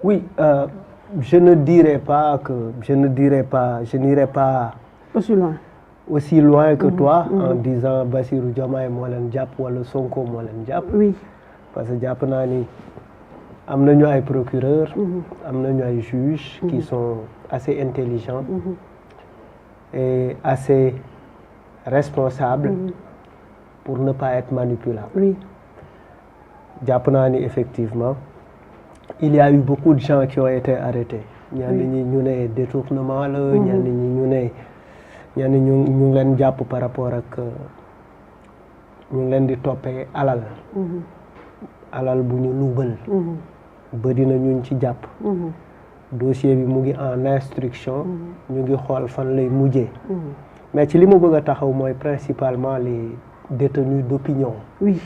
Oui, je n'irai pas aussi loin que toi en disant Bassirou Diomaye moo leen jàpp wala Sonko moo leen jàpp. Oui. Parce que jàpp naa ni am nañu ay procureurs. am nañu ay juges. qui sont assez intelligents. et assez responsables. pour ne pas être manipulables. Oui. jàpp naa ni effectivement il y a eu beaucoup de gens qui ont été arrêtés. ñenn ñi ñu ne détournement la. ñenn ñi ñu ne ñu ngi leen jàpp par rapport ak ñu ngi leen di toppee alal. alal bu ñu luubal. bëri na ñun ci jàpp. dossier bi mu ngi en instruction. ñu ngi xool fan lay mujjee. mais ci li ma bëgg a taxaw mooy principalement les détenus d'opinion. Oui.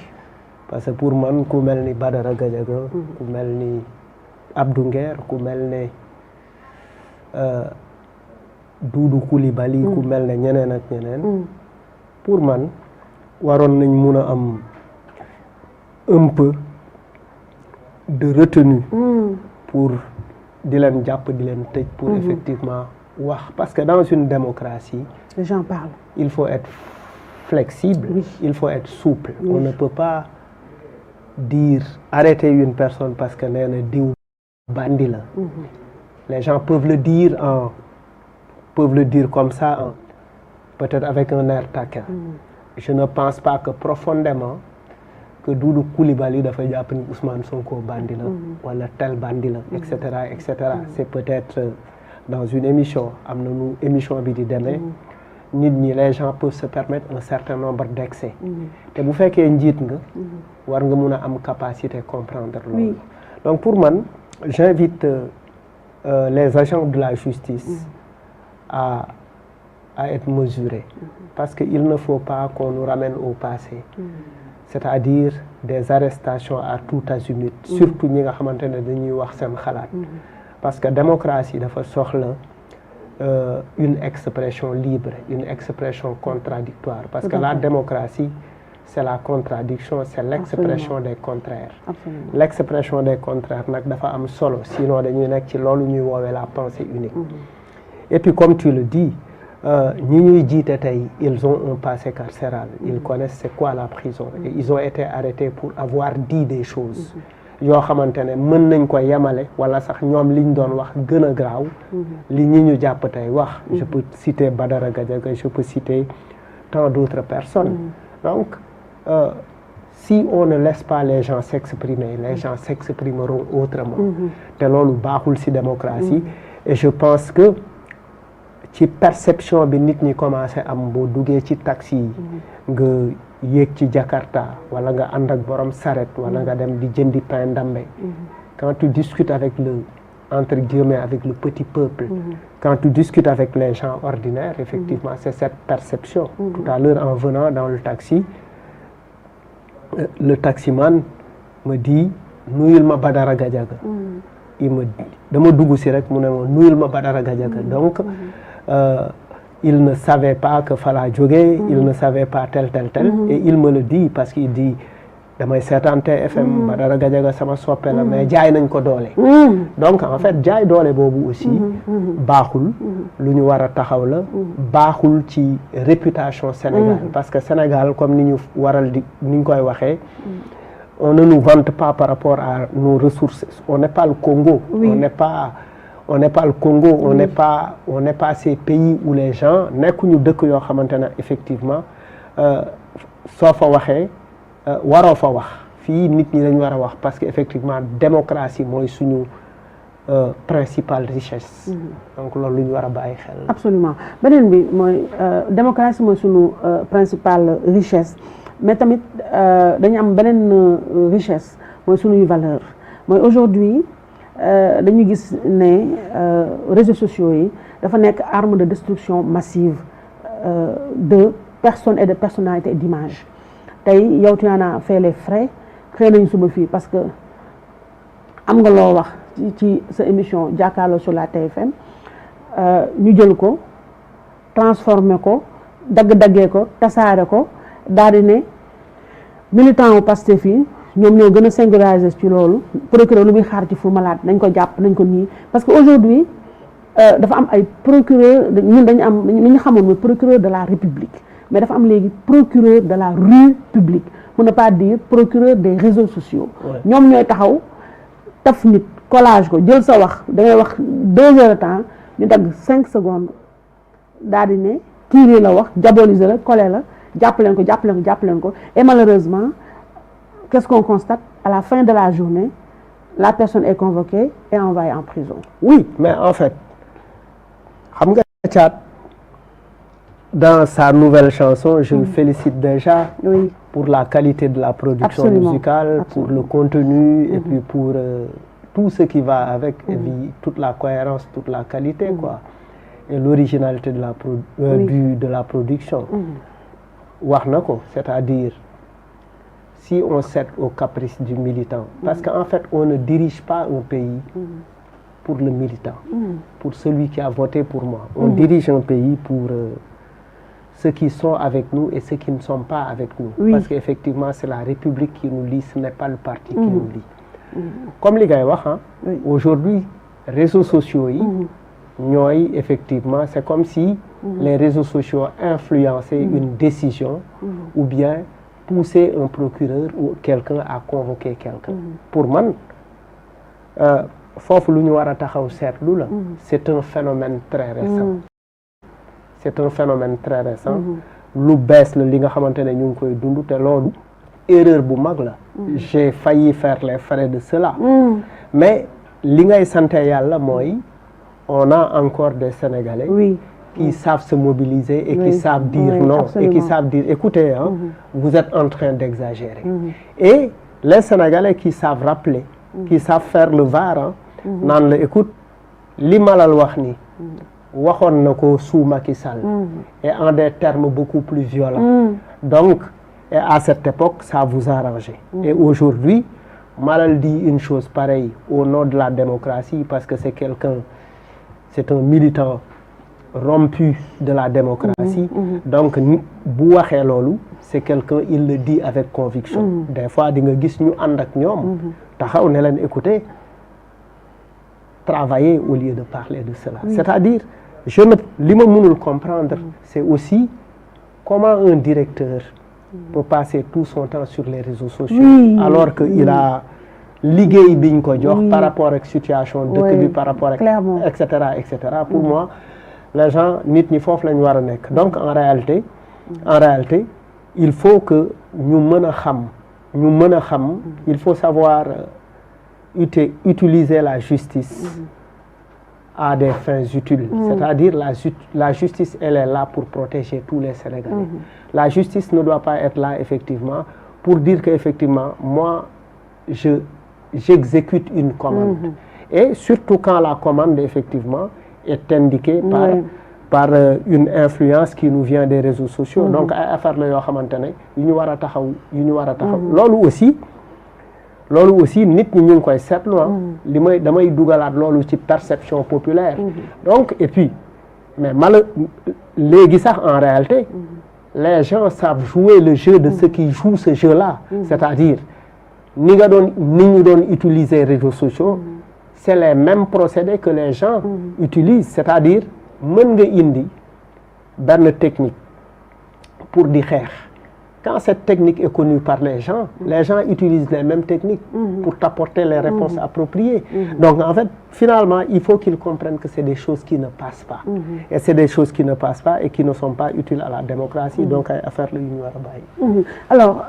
parce que pour man ku mel ni Badara Gadiaga. ku mel ni Abdou Nguer ku mel ne Doudou Coulibaly. ku mel ne ñeneen ak ñeneen. pour man waroon nañ mun a am un peu de retenue. pour di leen jàpp di leen tëj. pour effectivement wax parce que dans une démocratie. les gens parlent. il faut être flexible. Oui. Il faut être souple. Oui. On ne peut pas dire arrêter une personne parce que nee na diw bandi la. Les gens peuvent le dire comme ça, peut-être avec un air taquin. Je ne pense pas que profondément que Doudou Coulibaly dafa jàpp ni Ousmane Sonko bandi la wala tel bandi la et cetera et cetera. C'est peut-être dans une émission am na nu émission bi di demee. nit ñi les gens peuvent se permettre un certain nombre d'excès. te bu fekkee njiit nga. war nga mun a am capacité comprendre loolu. Donc pour man j'invite les agents de la justice à être mesurés. Parce que il ne faut pas qu'on nous ramène au passé. C'est-à-dire des arrestations à tout azimut. Surtout ñi nga xamante ne dañuy wax seen xalaat. Parce que démocratie dafa soxla une expression libre, une expression contradictoire. Parce que la démocratie, c'est la contradiction, c'est l'expression des contraires. L'expression des contraires nag dafa am solo, sinon dañuy nekk ci loolu ñuy woowee la pensée unique. Et puis comme tu le dis, ñi ñuy jiite tey ils ont un passé carcéral. Ils connaissent c'est quoi la prison. Et ils ont été arrêtés pour avoir dit des choses. yoo xamante ne mën nañ ko yemale wala sax ñoom liñ doon wax gën a graaw li ñi ñu jàpp tey wax. Je peux citer Badara Gadiaga, je peux citer tant d'autres personnes. Donc si on ne laisse pas les gens s'exprimer, les gens s'exprimeront autrement. te loolu baaxul ci démocratie. Et je pense que ci perception bi nit ñi commencé am boo duggee ci taxi yi nga yéeg ci Jakarta wala nga ànd ak borom saret wala nga dem di jëndi pain ndambe. Quand tu discutes avec entre guillemets avec le petit peuple, quand tu discutes avec les gens ordinaires, effectivement c'est cette perception. Tout à l'heure en venant dans le taxi, le taximan me dit nuyul ma Badara Gadiaga. Il me dit dama dugg si rek mu ne ma nuyul ma Badara Gadiaga. Donc il ne savait pas que fa laa jógee, il ne savait pas tel. Et il me le dit parce qu'il dit damay seetaan TFM Badara Gadiaga sama soppe la mais jaay nañ ko doole. Donc en fait jaay doole boobu aussi baaxul, lu ñu war a taxaw la, baaxul ci réputation Sénégal. Parce que Sénégal comme ni ñu koy waxee, on ne nous vante pas par rapport à nos ressources. On n'est pas le Congo. On n'est pas le Congo. On n'est pas ces pays où les gens nekkuñu dëkk yoo xamante ne effectivement soo fa waxee waroo fa wax fii nit ñi dañu war a wax parce que effectivement démocratie mooy suñu principale richesse. Donc loolu lu ñu war a bàyyi xel. Absolument beneen bi mooy démocratie mooy suñu principale richesse. Mais tamit dañu am beneen richesse mooy suñuy valeur mooy aujourd'hui dañu gis ne réseaux sociaux yi dafa nekk arme de destruction massive de personnes et de personnalités et d'images. Tey yow tu en as fait les frais xëy nañ suba fii parce que am nga loo wax ci sa émission jàkkaarloo sur la TFM ñu jël ko transformer ko dagg-daggee ko tasaare ko daal di ne militant wu Pastef yi ñoom ñoo gën a singulariser ci loolu procureur lu muy xaar ci Fou Malade nañ ko jàpp nañ ko nii parce que aujourd'hui dafa am ay procureur ñun dañu am li ñu xamoon mooy procureur de la République mais dafa am léegi procureur de la rue publique pour ne pas dire procureur des réseaux sociaux ñoom ñooy taxaw taf nit collage ko jël sa wax da ngay wax 2 heures de temps ñu dagg 5 secondes daal di ne kii lii la wax diaboliser la collé la jàpp leen ko et malheureusement qu'est-ce qu'on constate à la fin de la journée la personne est convoquée et envoyée en prison. Oui, mais en fait xam nga Thiat dans sa nouvelle chanson je le félicite déjà pour la qualité de la production musicale, pour le contenu et puis pour tout ce qui va avec et puis toute la cohérence, toute la qualité quoi et l'originalité de la production. Wax na ko, c'est-à-dire si on cède au caprice du militant parce qu'en fait on ne dirige pas un pays pour le militant, pour celui qui a voté pour moi. On dirige un pays pour ceux qui sont avec nous et ceux qui ne sont pas avec nous. Parce qu'effectivement, c'est la République qui nous lie, ce n'est pas le parti qui nous lie. Comme les gars wax aujourd'hui, réseaux sociaux effectivement, c'est comme si les réseaux sociaux influençaient une décision ou bien poussaient un procureur ou quelqu'un à convoquer quelqu'un. Pour moi, foofu lu ñu war a taxaw seetlu la. C'est un phénomène très récent. C'est un phénomène très récent. Lu bees la li nga xamante ne ñu ngi koy dund te loolu erreur bu mag la. J'ai failli faire les frais de cela. Mais li ngay sante yàlla mooy on a encore des Sénégalais qui savent se mobiliser et qui savent dire non et qui savent dire écoutez vous êtes en train d'exagérer. Et les Sénégalais qui savent rappeler, qui savent faire le VAR naan la écoute li Malal wax ni waxoon na ko sous Macky Sall et en des termes beaucoup plus violents. Donc et à cette époque ça vous arrangeait. Et aujourd'hui Malal dit une chose pareille au nom de la démocratie parce que c'est un militant rompu de la démocratie. Donc bu waxee loolu c'est quelqu'un il le dit avec conviction. Des fois di nga gis ñu ànd ak ñoom taxaw ne leen écouter travailler au lieu de parler de cela. C'est-à-dire li ma mënul comprendre c'est aussi comment un directeur peut passer tout son temps sur les réseaux sociaux alors que il a liggéey biñ ko jox par rapport ak situation dëkk bi par rapport ak etc. Pour moi les gens nit ñi foofu lañu war a nekk. Donc en réalité il faut que ñu mën a xam il faut savoir utiliser la justice à des fins utiles. C'est-à-dire la justice elle est là pour protéger tous les Sénégalais. La justice ne doit pas être là effectivement pour dire que effectivement moi j'exécute une commande. Et surtout quand la commande effectivement est indiquée par une influence qui nous vient des réseaux sociaux. Donc ay affaire la yoo xamante ne yu ñu war a taxaw loolu aussi nit ñi ñu ngi koy seetlu damay dugalaat loolu ci perception populaire. Donc et puis mais léegi sax en réalité les gens savent jouer le jeu de ceux qui jouent ce jeu-là. C'est-à-dire ni ñu doon utiliser réseaux sociaux c'est les mêmes procédés que les gens utilisent. C'est-à-dire mën nga indi benn technique pour di xeex. Quand cette technique est connue par les gens utilisent les mêmes techniques pour t'apporter les réponses appropriées. Donc en fait, finalement, il faut qu'ils comprennent que c'est des choses qui ne passent pas. Et c'est des choses qui ne passent pas et qui ne sont pas utiles à la démocratie. Donc ay affaire la yu ñu war a bàyyi. Alors,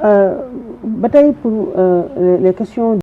ba tey pour les questions